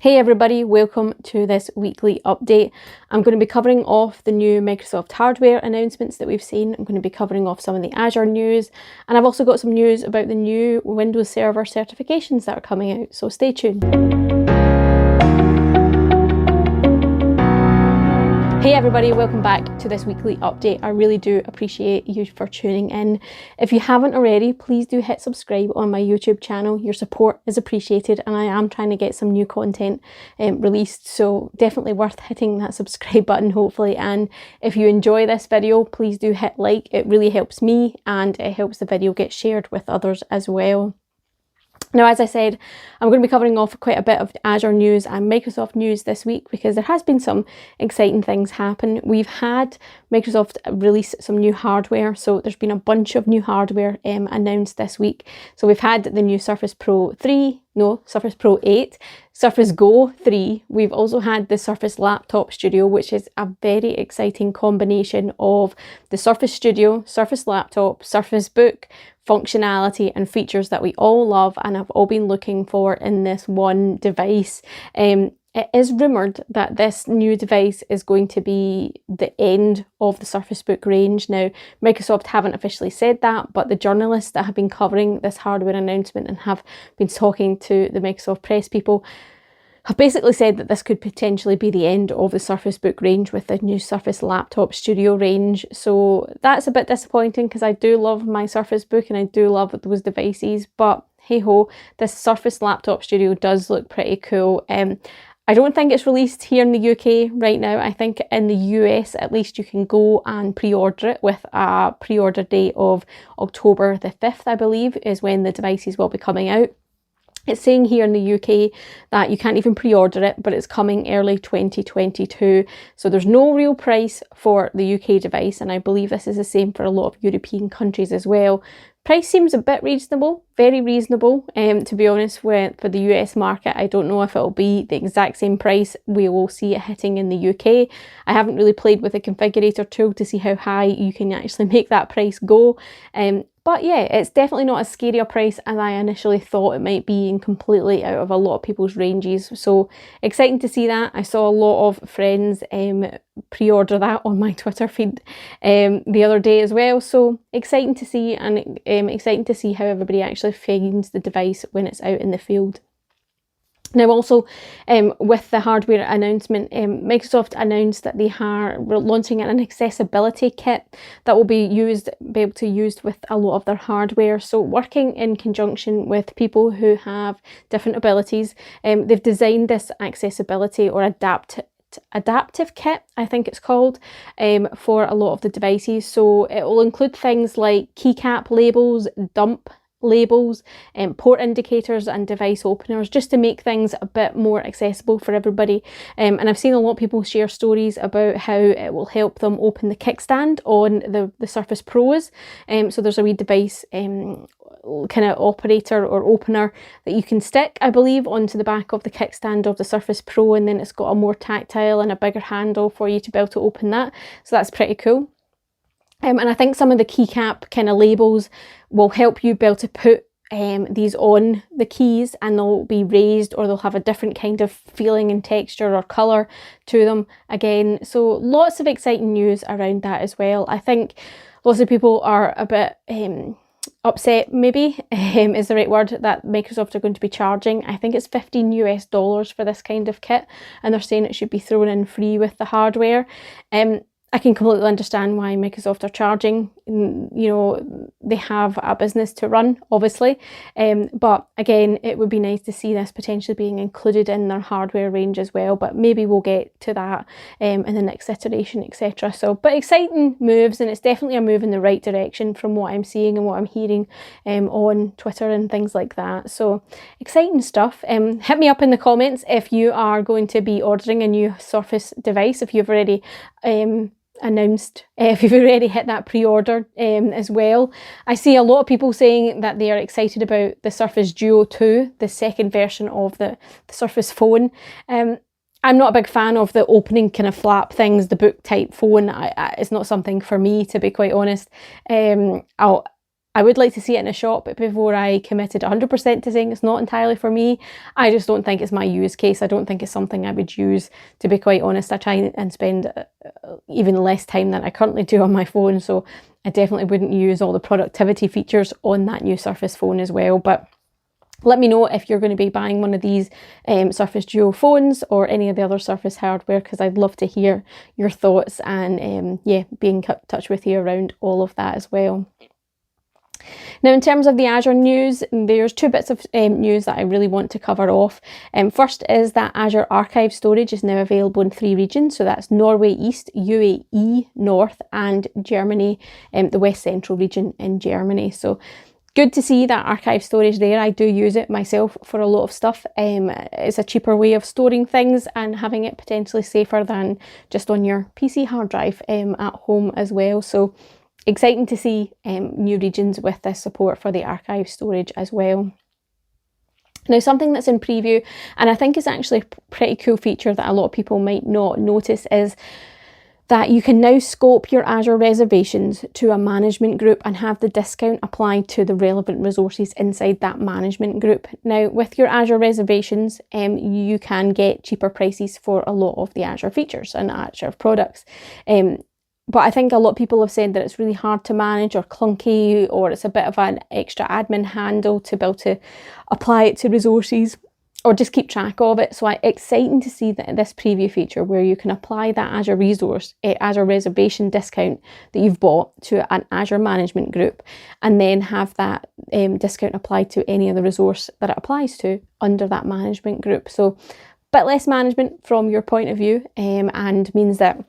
Hey everybody, welcome to this weekly update. I'm going to be covering off the new Microsoft hardware announcements that we've seen. I'm going to be covering off some of the Azure news, and I've also got some news about the new Windows Server certifications that are coming out, so stay tuned. Hey everybody, welcome back to this weekly update. I really do appreciate you for tuning in. If you haven't already, please do hit subscribe on my YouTube channel. Your support is appreciated, and I am trying to get some new content released, so definitely worth hitting that subscribe button hopefully. And if you enjoy this video, please do hit like. It really helps me and it helps the video get shared with others as well. Now, as I said, I'm going to be covering off quite a bit of Azure news and Microsoft news this week because there has been some exciting things happen. We've had Microsoft release some new hardware, so there's been a bunch of new hardware announced this week. So we've had the new Surface Pro 8, Surface Go 3. We've also had the Surface Laptop Studio, which is a very exciting combination of the Surface Studio, Surface Laptop, Surface Book, functionality and features that we all love and have all been looking for in this one device. It is rumoured that this new device is going to be the end of the Surface Book range. Now, Microsoft haven't officially said that, but the journalists that have been covering this hardware announcement and have been talking to the Microsoft press people have basically said that this could potentially be the end of the Surface Book range with the new Surface Laptop Studio range. So that's a bit disappointing because I do love my Surface Book and I do love those devices, but hey ho, this Surface Laptop Studio does look pretty cool. I don't think it's released here in the UK right now. I think in the US at least you can go and pre-order it with a pre-order date of October the 5th, I believe, is when the devices will be coming out. It's saying here in the UK that you can't even pre-order it, but it's coming early 2022. So there's no real price for the UK device, and I believe this is the same for a lot of European countries as well. Price seems a bit reasonable, very reasonable. To be honest, for the US market, I don't know if it'll be the exact same price. We will see it hitting in the UK. I haven't really played with the configurator tool to see how high you can actually make that price go. But yeah, it's definitely not as scary a price as I initially thought it might be, and completely out of a lot of people's ranges. So exciting to see that. I saw a lot of friends pre-order that on my Twitter feed the other day as well. So exciting to see, and exciting to see how everybody actually finds the device when it's out in the field. Now also, with the hardware announcement, Microsoft announced that they are launching an accessibility kit that will be able to be used with a lot of their hardware. So working in conjunction with people who have different abilities, they've designed this accessibility or adaptive kit, I think it's called, for a lot of the devices. So it will include things like keycap labels, dump labels, port indicators and device openers, just to make things a bit more accessible for everybody. And I've seen a lot of people share stories about how it will help them open the kickstand on the Surface Pros. So there's a wee device kind of operator or opener that you can stick, I believe, onto the back of the kickstand of the Surface Pro, and then it's got a more tactile and a bigger handle for you to be able to open that. So that's pretty cool. And I think some of the keycap kind of labels will help you be able to put these on the keys, and they'll be raised or they'll have a different kind of feeling and texture or colour to them again. So lots of exciting news around that as well. I think lots of people are a bit upset, maybe is the right word, that Microsoft are going to be charging, I think it's $15 US for this kind of kit, and they're saying it should be thrown in free with the hardware. I can completely understand why Microsoft are charging. You know, they have a business to run, obviously. But again, it would be nice to see this potentially being included in their hardware range as well. But maybe we'll get to that in the next iteration, etc. So, but exciting moves, and it's definitely a move in the right direction from what I'm seeing and what I'm hearing on Twitter and things like that. So exciting stuff. Hit me up in the comments if you are going to be ordering a new Surface device, if you've already announced, if you've already hit that pre-order as well. I see a lot of people saying that they are excited about the Surface Duo 2, the second version of the Surface phone. I'm not a big fan of the opening kind of flap things, the book type phone. It's not something for me, to be quite honest. I would like to see it in a shop before I committed 100% to saying it's not entirely for me. I just don't think it's my use case. I don't think it's something I would use, to be quite honest. I try and spend even less time than I currently do on my phone, so I definitely wouldn't use all the productivity features on that new Surface phone as well. But let me know if you're going to be buying one of these Surface Duo phones or any of the other Surface hardware, because I'd love to hear your thoughts and yeah, be in touch with you around all of that as well. Now, in terms of the Azure news, there's two bits of news that I really want to cover off. First is that Azure Archive storage is now available in 3 regions. So that's Norway East, UAE North, and Germany, the West Central region in Germany. So good to see that archive storage there. I do use it myself for a lot of stuff. It's a cheaper way of storing things and having it potentially safer than just on your PC hard drive at home as well. So exciting to see new regions with this support for the archive storage as well. Now, something that's in preview, and I think is actually a pretty cool feature that a lot of people might not notice, is that you can now scope your Azure reservations to a management group and have the discount applied to the relevant resources inside that management group. Now, with your Azure reservations, you can get cheaper prices for a lot of the Azure features and Azure products. But I think a lot of people have said that it's really hard to manage or clunky, or it's a bit of an extra admin handle to be able to apply it to resources or just keep track of it. So it's exciting to see that this preview feature where you can apply that Azure resource, Azure reservation discount that you've bought to an Azure management group, and then have that discount applied to any of the resource that it applies to under that management group. So a bit less management from your point of view, and means that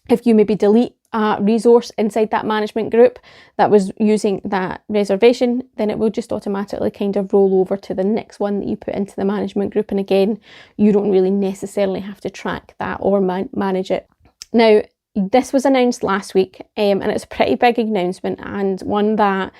if you maybe delete a resource inside that management group that was using that reservation, then it will just automatically kind of roll over to the next one that you put into the management group. And again, you don't really necessarily have to track that or manage it. Now, this was announced last week, and it's a pretty big announcement, and one that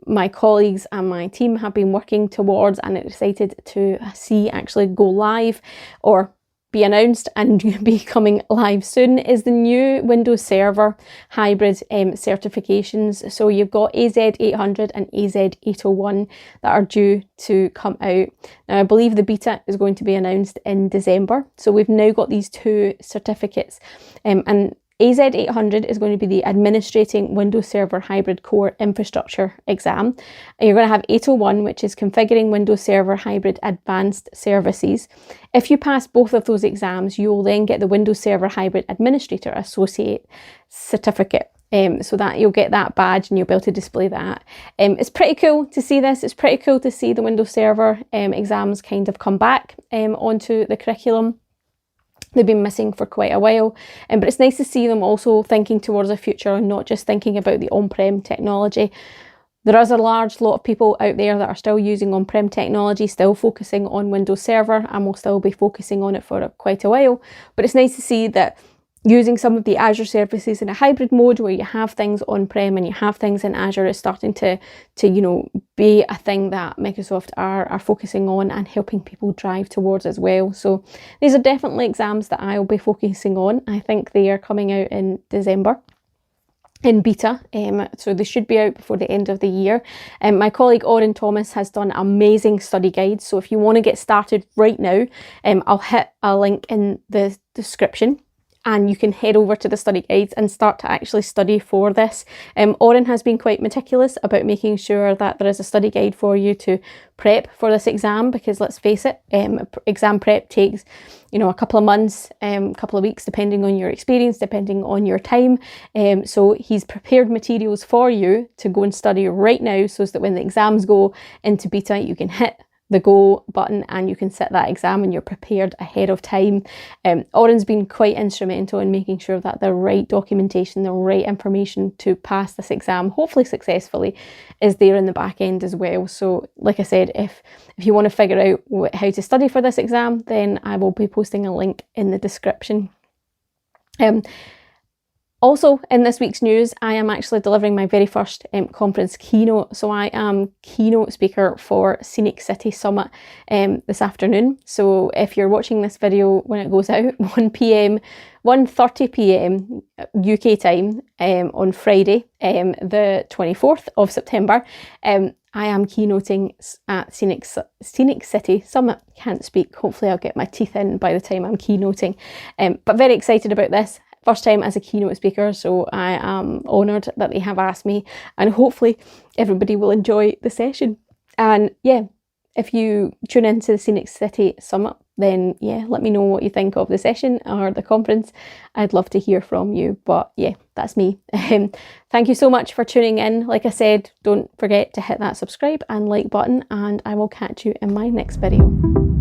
my colleagues and my team have been working towards and excited to see actually go live or be announced and be coming live soon, is the new Windows Server hybrid certifications. So you've got AZ800 and AZ801 that are due to come out. Now, I believe the beta is going to be announced in December. So we've now got these 2 certificates, and AZ800 is going to be the Administrating Windows Server Hybrid Core Infrastructure exam. And you're going to have 801, which is Configuring Windows Server Hybrid Advanced Services. If you pass both of those exams, you will then get the Windows Server Hybrid Administrator Associate certificate. So that you'll get that badge and you'll be able to display that. It's pretty cool to see this. It's pretty cool to see the Windows Server exams kind of come back onto the curriculum. They've been missing for quite a while, but it's nice to see them also thinking towards the future and not just thinking about the on-prem technology. There is a large lot of people out there that are still using on-prem technology, still focusing on Windows Server, and will still be focusing on it for quite a while. But it's nice to see that using some of the Azure services in a hybrid mode where you have things on-prem and you have things in Azure is starting to be a thing that Microsoft are focusing on and helping people drive towards as well. So these are definitely exams that I'll be focusing on. I think they are coming out in December in beta, so they should be out before the end of the year. My colleague Oren Thomas has done amazing study guides, so if you want to get started right now, I'll hit a link in the description and you can head over to the study guides and start to actually study for this. Oren has been quite meticulous about making sure that there is a study guide for you to prep for this exam, because let's face it, exam prep takes a couple of months, couple of weeks, depending on your experience, depending on your time. So he's prepared materials for you to go and study right now, so that when the exams go into beta, you can hit the go button and you can sit that exam and you're prepared ahead of time. Oren's been quite instrumental in making sure that the right documentation, the right information to pass this exam, hopefully successfully, is there in the back end as well. So like I said, if you want to figure out how to study for this exam, then I will be posting a link in the description. Also, in this week's news, I am actually delivering my very first conference keynote. So I am keynote speaker for Scenic City Summit this afternoon. So if you're watching this video when it goes out, 1 p.m, 1:30 p.m. UK time on Friday, the 24th of September, I am keynoting at Scenic City Summit. Can't speak. Hopefully I'll get my teeth in by the time I'm keynoting. But very excited about this. First time as a keynote speaker, so I am honoured that they have asked me, and hopefully everybody will enjoy the session. And yeah, if you tune into the Scenic City Summit, then yeah, let me know what you think of the session or the conference. I'd love to hear from you, but yeah, that's me. Thank you so much for tuning in. Like I said, don't forget to hit that subscribe and like button, and I will catch you in my next video.